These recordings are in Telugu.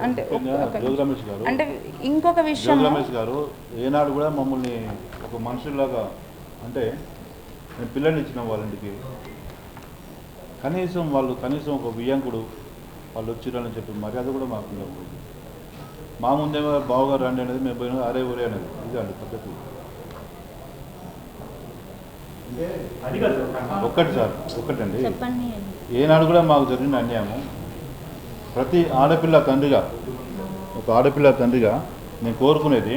అంటే జోగి రమేష్ గారు అంటే ఇంకొక విషయం, జోగి రమేష్ గారు ఏనాడు కూడా మమ్మల్ని ఒక మనుషుల్లాగా, అంటే నేను పిల్లల్ని ఇచ్చిన వాళ్ళ ఇంటికి కనీసం ఒక వియ్యంకుడు వాళ్ళు వచ్చిరని చెప్పి మర్యాద కూడా మాకు ఉండవు. మా ముందేమో బావగారు రండి అనేది, మేము పోయినా అరే ఊరే అనేది. ఇది అండి పద్ధతి. ఒక్కటి సార్, ఒక్కటండి, ఏనాడు కూడా మాకు జరిగిన అన్యాయము ప్రతి ఆడపిల్ల తండ్రిగా, ఒక ఆడపిల్ల తండ్రిగా నేను కోరుకునేది,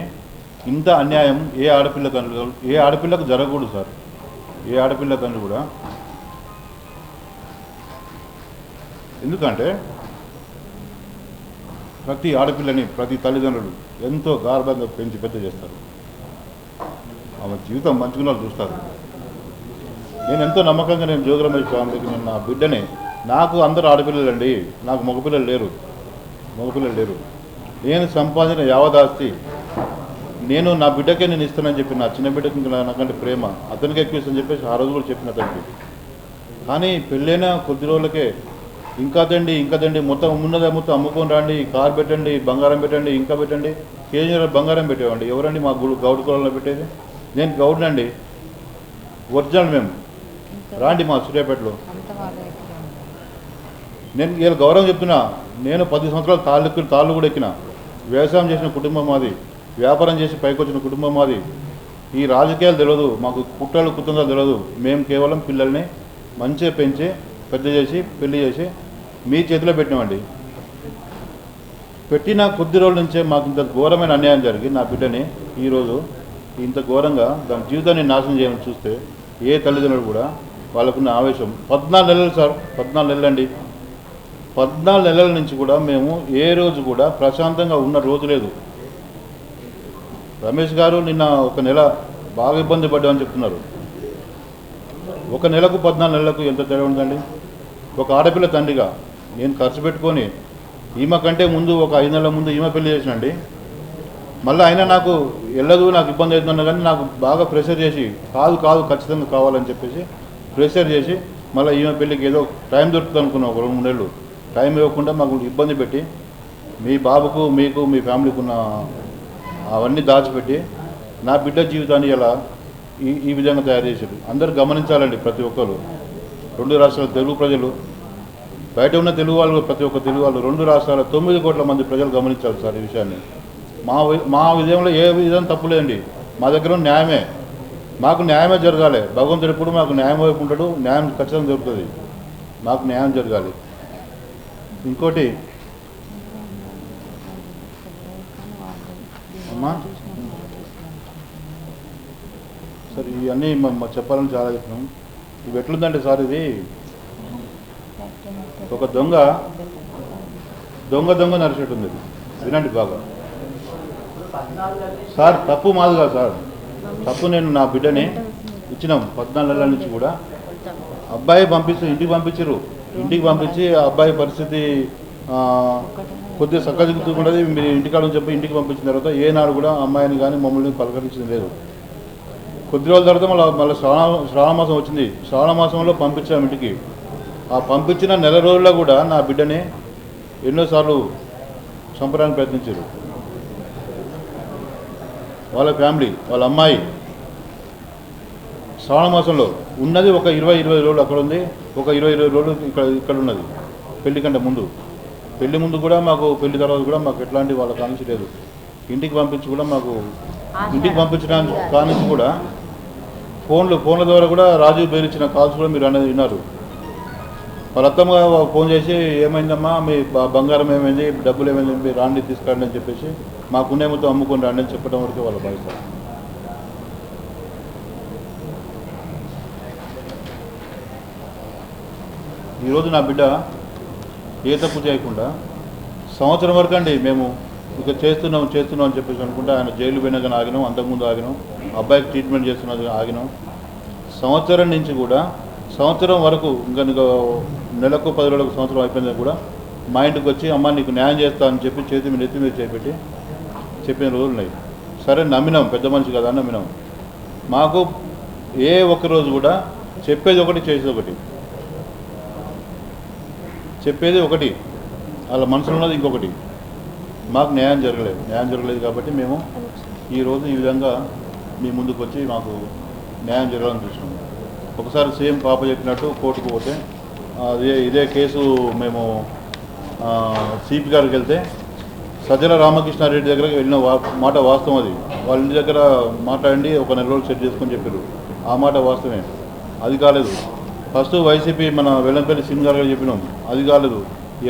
ఇంత అన్యాయం ఏ ఆడపిల్లకు జరగకూడదు సార్. ఏ ఆడపిల్ల తండ్రి కూడా. ఎందుకంటే ప్రతి ఆడపిల్లని ప్రతి తల్లిదండ్రులు ఎంతో గార్భంగా పెంచి పెద్ద చేస్తారు. ఆమె జీవితం మంచుకున్న చూస్తారు. నేను ఎంతో నమ్మకంగా జోగి రమేష్ ఫ్యామిలీకి నేను నా బిడ్డని, నాకు అందరూ ఆడపిల్లలండి, నాకు మగపిల్లలు లేరు. నేను సంపాదించిన యావదాస్తి నేను నా బిడ్డకే నేను ఇస్తానని చెప్పి, నా చిన్న బిడ్డకి నాకంటే ప్రేమ అతనికి ఎక్కువ ఇస్తానని చెప్పేసి ఆ రోజు కూడా చెప్పిన అతనికి. కానీ పెళ్ళైన కొద్ది రోజులకే ఇంకా తండి మొత్తం మొత్తం అమ్ముకొని రండి, కారు పెట్టండి, బంగారం పెట్టండి, ఇంకా పెట్టండి, కేజీ బంగారం పెట్టేవండి. ఎవరండి మా గౌడు కులంలో పెట్టేది? నేను గౌడునండి, ఒరిజినల్ మేము. రాండి మా సూర్యాపేటలో. నేను వీళ్ళ గౌరవం చెప్తున్నా. నేను 10 సంవత్సరాలు తాళ్ళు కూడా ఎక్కిన. వ్యవసాయం చేసిన కుటుంబం మాది, వ్యాపారం చేసి పైకి వచ్చిన కుటుంబం మాది. ఈ రాజకీయాలు తెలియదు మాకు, కుట్రలు కుటుంబాలు తెలియదు. మేము కేవలం పిల్లల్ని మంచిగా పెంచి పెద్ద చేసి పెళ్లి చేసి మీ చేతిలో పెట్టినామండి. పెట్టిన కొద్ది రోజుల నుంచే మాకు ఇంత ఘోరమైన అన్యాయం జరిగి నా బిడ్డని ఈరోజు ఇంత ఘోరంగా దాని జీవితాన్ని నాశనం చేయమని చూస్తే ఏ తల్లిదండ్రులు కూడా వాళ్ళకున్న ఆవేశం 14 నెలలు సార్, 14 నెలలు అండి. 14 నెలల నుంచి కూడా మేము ఏ రోజు కూడా ప్రశాంతంగా ఉన్న రోజు లేదు. రమేష్ గారు నిన్న ఒక నెల బాగా ఇబ్బంది పడ్డామని చెప్తున్నారు. ఒక నెలకు 14 నెలలకు ఎంత తేడా ఉందండి? ఒక ఆడపిల్ల తండ్రిగా నేను ఖర్చు పెట్టుకొని ఈమె కంటే ముందు ఒక 5 నెలల ముందు ఈమె పెళ్లి చేసినండి. మళ్ళీ అయినా నాకు వెళ్ళదు, నాకు ఇబ్బంది అవుతుందన్నా కానీ నాకు బాగా ప్రెషర్ చేసి కాదు ఖచ్చితంగా కావాలని చెప్పేసి ప్రెషర్ చేసి మళ్ళీ ఈమె పెళ్ళికి ఏదో టైం దొరుకుతుంది అనుకున్నాం. ఒక 2-3 నెలలు టైం ఇవ్వకుండా మాకు ఇబ్బంది పెట్టి మీ బాబుకు మీకు మీ ఫ్యామిలీకి ఉన్న అవన్నీ దాచిపెట్టి నా బిడ్డ జీవితాన్ని ఇలా ఈ విధంగా తయారు చేశారు. అందరూ గమనించాలండి. ప్రతి ఒక్కరు 2 రాష్ట్రాల తెలుగు ప్రజలు, బయట ఉన్న తెలుగు వాళ్ళు, ప్రతి ఒక్క తెలుగు వాళ్ళు 2 రాష్ట్రాల 9 కోట్ల మంది ప్రజలు గమనించాలి సార్ ఈ విషయాన్ని. మా విజయంలో ఏ విధంగా తప్పులేదండి. మా దగ్గర న్యాయమే, మాకు న్యాయమే జరగాలి. భగవంతుడు ఎప్పుడు మాకు న్యాయం వైపు ఉంటాడు. న్యాయం ఖచ్చితంగా దొరుకుతుంది. మాకు న్యాయం జరగాలి. ఇంకోటి అమ్మా సార్, ఇవన్నీ చెప్పాలని చాలా చెప్తున్నాం. ఇవి ఎట్లుందంటే సార్, ఇది ఒక దొంగ నరిచేట్టు ఉంది. వినండి బాగా సార్. తప్పు మాది కాదు సార్, తప్పు నేను నా బిడ్డని ఇచ్చినాం 14 నెలల నుంచి కూడా. అబ్బాయి ఇంటికి పంపించి ఆ అబ్బాయి పరిస్థితి కొద్దిగా సక్కదిగుతున్నది. మీరు ఇంటికాడని చెప్పి ఇంటికి పంపించిన తర్వాత ఏనాడు కూడా అమ్మాయిని కానీ మమ్మల్ని పలకరించింది లేదు. కొద్ది రోజుల తర్వాత మళ్ళీ శ్రావణ మాసం వచ్చింది. శ్రావణ మాసంలో పంపించాం ఇంటికి. ఆ పంపించిన నెల రోజుల్లో కూడా నా బిడ్డని ఎన్నోసార్లు చంపడానికి ప్రయత్నించారు. వాళ్ళ ఫ్యామిలీ, వాళ్ళ అమ్మాయి శ్రావణ మాసంలో ఉన్నది ఒక 20 రోజులు అక్కడ ఉంది, ఒక 20 రోజులు ఇక్కడ ఉన్నది. పెళ్లి కంటే ముందు, పెళ్లి ముందు కూడా మాకు, పెళ్లి తర్వాత కూడా మాకు ఎట్లాంటి వాళ్ళ కానించి లేదు. ఇంటికి పంపించి కూడా మాకు, ఇంటికి పంపించడానికి కానించి కూడా ఫోన్ల ద్వారా కూడా రాజీవ్ బెదిరించిన కాల్స్ కూడా మీరు అనేది విన్నారు. వాళ్ళ అత్తమ్మ ఫోన్ చేసి ఏమైందమ్మా, మీ బంగారం ఏమైంది, డబ్బులు ఏమైంది, మీరు రాండి తీసుకురండి అని చెప్పేసి మాకున్నే మొత్తం అమ్ముకొని రండి అని చెప్పడం వరకు వాళ్ళ బాధ్యత. ఈరోజు నా బిడ్డ ఏ తప్పు చేయకుండా సంవత్సరం వరకు అండి మేము ఇక చేస్తున్నాం అని చెప్పేసి అనుకుంటే ఆయన జైలు పోయినా కానీ ఆగినాం, అంతకుముందు ఆగినాం, అబ్బాయికి ట్రీట్మెంట్ చేస్తున్నది ఆగినాం. సంవత్సరం నుంచి కూడా, సంవత్సరం వరకు ఇంకా నెలకు 10 రోజులకు సంవత్సరం అయిపోయింది కూడా మా ఇంటికి వచ్చి అమ్మ నీకు న్యాయం చేస్తా అని చెప్పి నెత్తి మీద చేపెట్టి చెప్పిన రోజులు ఉన్నాయి. సరే నమ్మినాం, పెద్ద మనిషి కదా నమ్మినాం. మాకు ఏ ఒక్కరోజు కూడా చెప్పేది ఒకటి, చేసేది ఒకటి. చెప్పేది ఒకటి, వాళ్ళ మనసులో ఉన్నది ఇంకొకటి. మాకు న్యాయం జరగలేదు కాబట్టి మేము ఈరోజు ఈ విధంగా మీ ముందుకు వచ్చి మాకు న్యాయం జరగాలని చూస్తున్నాం. ఒకసారి సేమ్ పాప చెప్పినట్టు కోర్టుకు పోతే ఇదే కేసు మేము సిపి గారికి వెళ్తే సజ్జల రామకృష్ణారెడ్డి దగ్గరకు వెళ్ళిన మాట వాస్తవం. అది వాళ్ళ ఇంటి దగ్గర మాట్లాడి ఒక నెల రోజులు సెట్ చేసుకొని చెప్పారు. ఆ మాట వాస్తవమే. అది కాలేదు. ఫస్ట్ వైసీపీ మన వెల్లంపల్లి సింగ్ గారు చెప్పినాం, అది కాలేదు.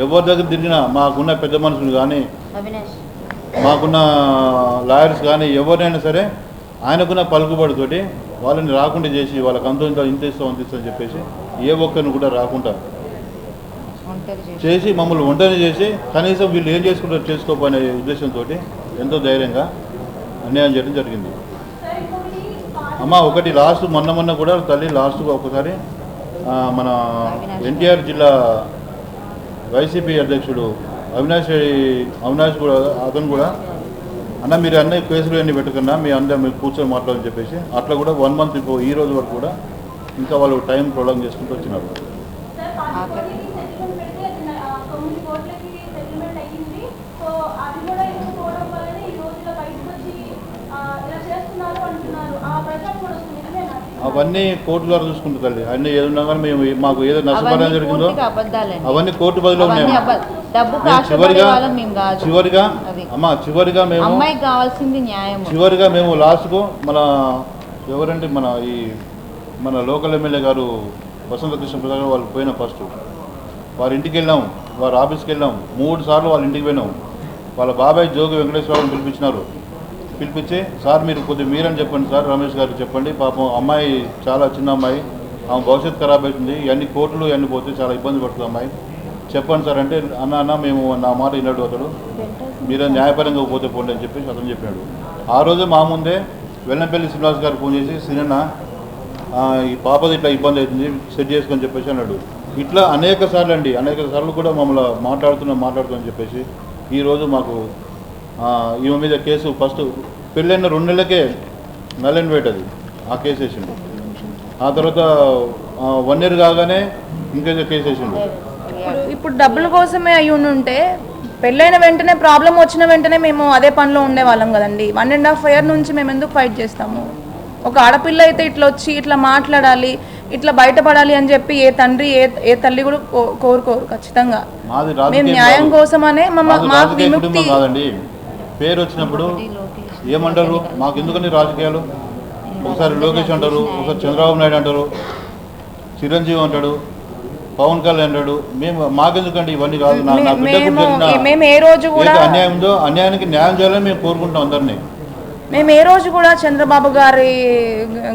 ఎవరి దగ్గర తిరిగినా మాకున్న పెద్ద మనుషులు కానీ మాకున్న లాయర్స్ కానీ ఎవరినైనా సరే ఆయనకున్న పలుకుబడితోటి వాళ్ళని రాకుండా చేసి వాళ్ళకి ఇంత ఇస్తామని చెప్పేసి ఏ ఒక్కరిని కూడా రాకుండా చేసి మమ్మల్ని ఒంటరి చేసి కనీసం వీళ్ళు ఏం చేసుకుంటారు చేసుకోపోయే ఉద్దేశంతో ఎంతో ధైర్యంగా అన్యాయం చేయడం జరిగింది. అమ్మ ఒకటి లాస్ట్ మొన్న కూడా తల్లి లాస్ట్గా ఒకసారి మన ఎన్టీఆర్ జిల్లా వైసీపీ అధ్యక్షుడు అవినాష్ కూడా అతను కూడా అన్న మీరు అన్ని కేసులు అన్నీ పెట్టుకున్నా మీ అందరూ మీరు కూర్చొని మాట్లాడని చెప్పేసి అట్లా కూడా 1 month ఈ రోజు వరకు కూడా ఇంకా వాళ్ళు టైం ప్రొలాంగ్ చేసుకుంటూ వచ్చినారు. అవన్నీ కోర్టు ద్వారా చూసుకుంటుంది తల్లి. అన్నీ ఏదన్నా కానీ మేము మాకు ఏదో నష్టపరిహారం జరిగిందో అవన్నీ కోర్టు బదిలో ఉన్నాయి. చివరిగా మేము లాస్ట్కు ఎవరంటే మన లోకల్ ఎమ్మెల్యే గారు వసంత కృష్ణ ప్రసాద్ వాళ్ళు పోయిన ఫస్ట్ వారి ఇంటికి వెళ్ళాం, వారి ఆఫీస్కి వెళ్ళాం, 3 సార్లు వాళ్ళ ఇంటికి పోయినాం. వాళ్ళ బాబాయ్ జోగి వెంకటేశ్వరరావుని పిలిపించి సార్ మీరు కొద్దిగా మీరని చెప్పండి సార్, రమేష్ గారికి చెప్పండి, పాపం అమ్మాయి చాలా చిన్న అమ్మాయి, ఆమె భవిష్యత్తు ఖరాబ్ అవుతుంది, ఇవన్నీ కోర్టులు ఇవన్నీ పోతే చాలా ఇబ్బంది పడుతుంది అమ్మాయి, చెప్పండి సార్ అంటే అన్న మేము నా మాట విన్నాడు అతడు, మీరు న్యాయపరంగా పోతే పోండి అని చెప్పేసి అతను చెప్పినాడు. ఆ రోజే మా ముందే వెల్లంపల్లి శ్రీనివాస్ గారు ఫోన్ చేసి సినిమా ఈ పాపది ఇట్లా ఇబ్బంది అవుతుంది సెట్ చేసుకొని చెప్పేసి అన్నాడు. ఇట్లా అనేక సార్లు కూడా మమ్మల్ని మాట్లాడుతున్నాం చెప్పేసి ఈరోజు మాకు ఈమె మీద కేసు ఫస్ట్ పెళ్ళైన 2 నెలలకే నల్ వెయిట్ అది ఆ కేసు వేసిండు. ఆ తర్వాత 1 year కాగానే ఇంకేదో కేసు వేసిండు. ఇప్పుడు డబ్బుల కోసమే అయి ఉంటే పెళ్ళైన వెంటనే ప్రాబ్లం వచ్చిన వెంటనే మేము అదే పనిలో ఉండేవాళ్ళం కదండి. 1.5 year నుంచి మేము ఎందుకు ఫైట్ చేస్తాము? ఒక ఆడపిల్ల అయితే ఇట్లా వచ్చి ఇట్లా మాట్లాడాలి, ఇట్లా బయటపడాలి అని చెప్పి ఏ తండ్రి ఏ తల్లి కూడా కోరుకోరు. ఖచ్చితంగా మేము న్యాయం కోసమనే మాకు విముక్తి కాదండి. పేరు వచ్చినప్పుడు ఏమంటారు, మాకు ఎందుకని రాజకీయాలు? ఒకసారి లోకేష్ అంటారు, ఒకసారి చంద్రబాబు నాయుడు అంటారు, చిరంజీవి అంటాడు, పవన్ కళ్యాణ్ అంటాడు. మాకెందుకండి ఇవన్నీ కాదు. నా బిడ్డకు అన్యాయం ఉందో అన్యాయానికి న్యాయం చేయాలని మేము కోరుకుంటాం అందరినీ. మేము ఏ రోజు కూడా చంద్రబాబు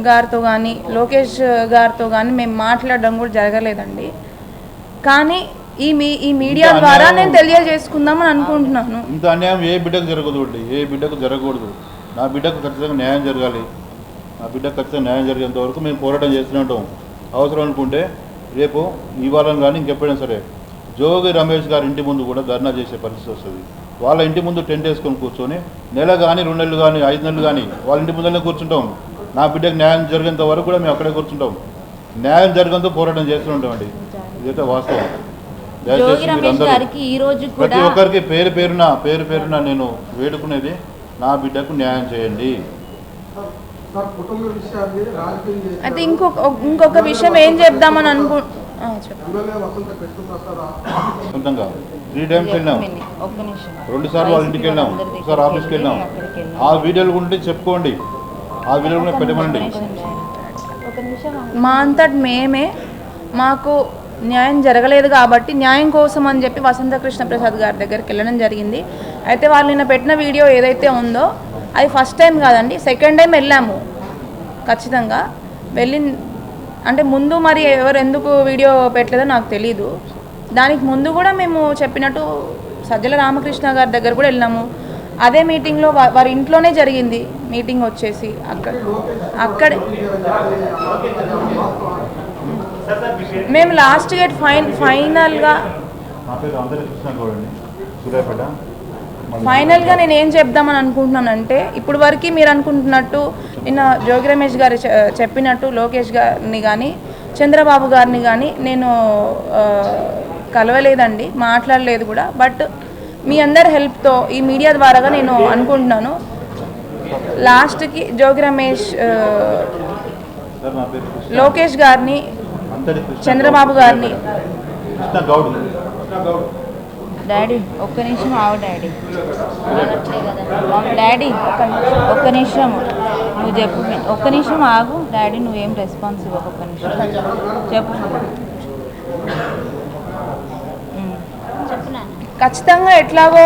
గారితో కానీ లోకేష్ గారితో కానీ మేము మాట్లాడడం కూడా జరగలేదండి. కానీ ఈ మీడియా ద్వారా నేను తెలియజేసుకుందామని అనుకుంటున్నాను. ఇంత అన్యాయం ఏ బిడ్డకు జరగకూడదు. నా బిడ్డకు ఖచ్చితంగా న్యాయం జరగాలి. నా బిడ్డకు ఖచ్చితంగా న్యాయం జరిగేంత వరకు మేము పోరాటం చేస్తూనే ఉంటాం. అవసరం అనుకుంటే రేపు ఇవ్వాలని కానీ ఇంకెప్పుడైనా సరే జోగి రమేష్ గారి ఇంటి ముందు కూడా ధర్నా చేసే పరిస్థితి వస్తుంది. వాళ్ళ ఇంటి ముందు టెంట్ వేసుకొని కూర్చొని నెల కానీ 2 నెలలు కానీ 5 నెలలు కానీ వాళ్ళ ఇంటి ముందరనే కూర్చుంటాం. నా బిడ్డకు న్యాయం జరిగేంత వరకు కూడా మేము అక్కడే కూర్చుంటాం. న్యాయం జరిగేంత పోరాటం చేస్తూ ఉంటామండి. ఇదైతే వాస్తవం. ప్రతి ఒక్కరికి పేరు పేరున నేను వేడుకునేది నా బిడ్డకు న్యాయం చేయండి. అయితే ఇంకొక విషయం ఏం చెప్దామని సొంతంగా 3 times వెళ్ళాం, 2 సార్లు వాళ్ళ ఇంటికి వెళ్ళాం, ఒకసారి ఆఫీస్కి వెళ్ళాం. ఆ వీడియోలు ఉంటే చెప్పుకోండి, ఆ వీడియోలు కూడా పెట్టమనండి. మా అంతటి మేమే మాకు న్యాయం జరగలేదు కాబట్టి న్యాయం కోసం అని చెప్పి వసంత కృష్ణ ప్రసాద్ గారి దగ్గరికి వెళ్ళడం జరిగింది. అయితే వాళ్ళు నిన్న పెట్టిన వీడియో ఏదైతే ఉందో అది ఫస్ట్ టైం కాదండి, సెకండ్ టైం వెళ్ళాము. ఖచ్చితంగా అంటే ముందు మరి ఎవరు ఎందుకు వీడియో పెట్టలేదో నాకు తెలీదు. దానికి ముందు కూడా మేము చెప్పినట్టు సజ్జల రామకృష్ణ గారి దగ్గర కూడా వెళ్ళాము. అదే మీటింగ్లో వారి ఇంట్లోనే జరిగింది మీటింగ్ వచ్చేసి. అక్కడే మేము లాస్ట్ గేట్ ఫైనల్గా నేను ఏం చెప్దామని అనుకుంటున్నానంటే, ఇప్పుడు వరకు మీరు అనుకుంటున్నట్టు నిన్న జోగి రమేష్ గారు చెప్పినట్టు లోకేష్ గారిని కానీ చంద్రబాబు గారిని కానీ నేను కలవలేదండి, మాట్లాడలేదు కూడా. బట్ మీ అందరి హెల్ప్తో ఈ మీడియా ద్వారాగా నేను అనుకుంటున్నాను లాస్ట్కి జోగి రమేష్ సార్ నా పేరు కృష్ణ. లోకేష్ గారిని అంతటి కృష్ణ చంద్రబాబు గారిని కృష్ణ గౌడ్. డాడీ ఒక్క నిమిషం ఆవు డాడీ అనట్లే కదా డాడీ ఒక్క నిమిషం నువ్వు చెప్పు ఒక్క నిమిషం ఆగు డాడీ నువ్వేం రెస్పాన్స్ ఇవ్వకు ఒక్క నిమిషం చెప్పు ఖచ్చితంగా ఎట్లాగో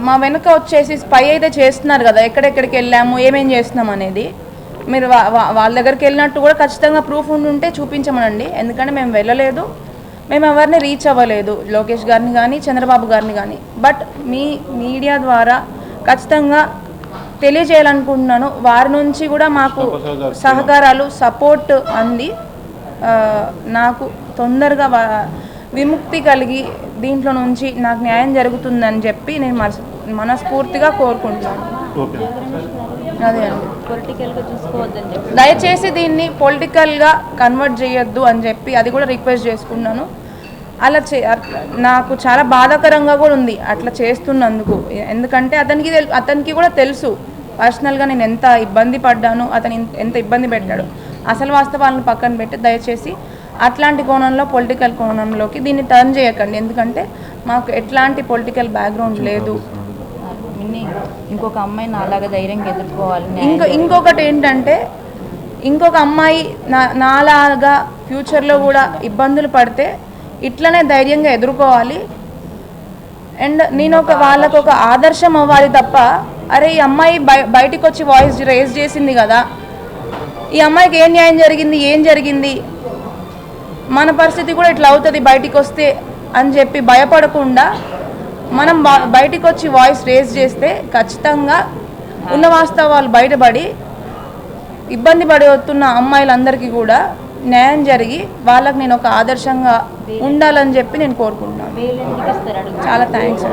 మా వెనుక వచ్చేసి స్పై అయితే చేస్తున్నారు కదా ఎక్కడెక్కడికి వెళ్ళాము ఏమేం చేస్తున్నాం అనేది మీరు వాళ్ళ దగ్గరికి వెళ్ళినట్టు కూడా ఖచ్చితంగా ప్రూఫ్ ఉంటే చూపించమనండి ఎందుకంటే మేము వెళ్ళలేదు మేము ఎవరిని రీచ్ అవ్వలేదు లోకేష్ గారిని కానీ చంద్రబాబు గారిని కానీ బట్ మీ మీడియా ద్వారా ఖచ్చితంగా తెలియజేయాలనుకుంటున్నాను వారి నుంచి కూడా మాకు సహకారాలు సపోర్ట్ అంది నాకు తొందరగా విముక్తి కలిగి దీంట్లో నుంచి నాకు న్యాయం జరుగుతుందని చెప్పి నేను మనస్ఫూర్తిగా కోరుకుంటున్నాను. అదే అండి పొలిటికల్గా చూసుకోవద్దని చెప్పి దయచేసి దీన్ని పొలిటికల్గా కన్వర్ట్ చేయొద్దు అని చెప్పి అది కూడా రిక్వెస్ట్ చేసుకున్నాను. అలా నాకు చాలా బాధాకరంగా కూడా ఉంది అట్లా చేస్తున్నందుకు ఎందుకంటే అతనికి కూడా తెలుసు పర్సనల్గా నేను ఎంత ఇబ్బంది పడ్డాను అతను ఎంత ఇబ్బంది పెట్టాడు అసలు వాస్తవాలను పక్కన పెట్టి దయచేసి అట్లాంటి కోణంలో పొలిటికల్ కోణంలోకి దీన్ని టర్న్ చేయకండి ఎందుకంటే మాకు ఎట్లాంటి పొలిటికల్ బ్యాక్గ్రౌండ్ లేదు. ఇంకొక అమ్మాయి నాలాగా ధైర్యంగా ఎదుర్కోవాలి. ఇంకొకటి ఏంటంటే ఇంకొక అమ్మాయి నాలాగా ఫ్యూచర్లో కూడా ఇబ్బందులు పడితే ఇట్లనే ధైర్యంగా ఎదుర్కోవాలి అండ్ నేను వాళ్ళకు ఒక ఆదర్శం అవ్వాలి తప్ప అరే ఈ అమ్మాయి బయటికి వచ్చి వాయిస్ రేజ్ చేసింది కదా ఈ అమ్మాయికి ఏం జరిగింది మన పరిస్థితి కూడా ఇట్లా అవుతుంది బయటికి వస్తే అని చెప్పి భయపడకుండా మనం బయటికి వచ్చి వాయిస్ రేజ్ చేస్తే ఖచ్చితంగా ఉన్న వాస్తవాలు బయటపడి ఇబ్బంది పడి వస్తున్న అమ్మాయిలందరికీ కూడా న్యాయం జరిగి వాళ్ళకి నేను ఒక ఆదర్శంగా ఉండాలని చెప్పి నేను కోరుకుంటున్నాను. చాలా థ్యాంక్స్.